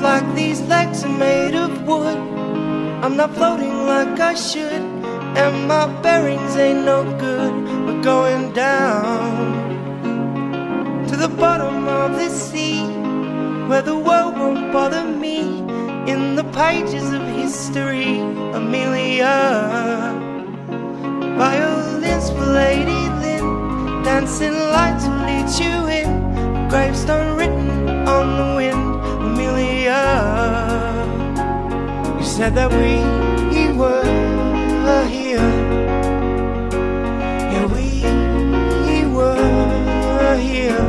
like these legs are made of wood. I'm not floating like I should, and my bearings ain't no good. We're going down to the bottom of the sea, where the world won't bother me. In the pages of history, Amelia. Violins for Lady Lynn, dancing lights will lead you in. Gravestone written on the wind, Amelia. You said that we were here. Yeah, we were here.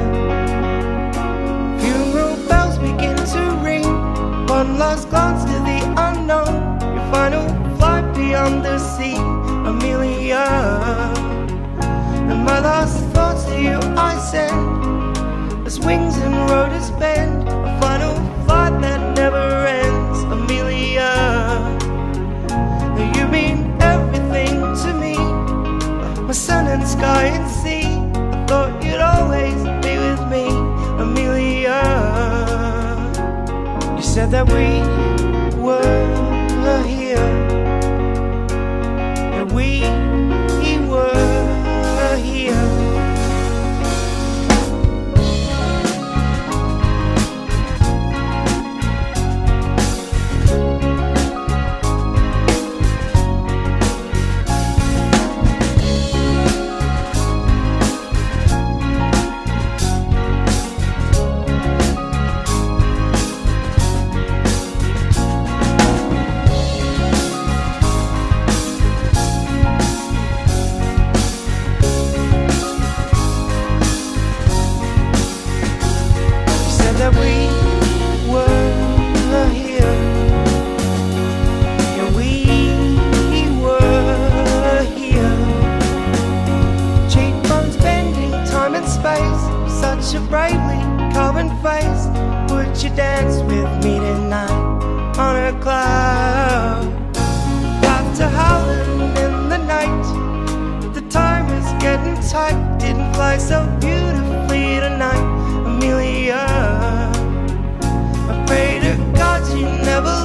Funeral bells begin to ring. One last glance to the unknown. Your final flight beyond the sea, Amelia. And my last thoughts to you I send, as wings and rotors bend. A final flight that never ends, Amelia. You mean everything to me, my sun and sky and sea. I thought you'd always be with me, Amelia. You said that we were here, and we were here. That we were here, and we were here. Cheekbones bending time and space, such a bravely carven face. Would you dance with me tonight on a cloud? Laughter howling in the night, the time is getting tight. Didn't fly so beautifully tonight, Amelia. I pray to God you never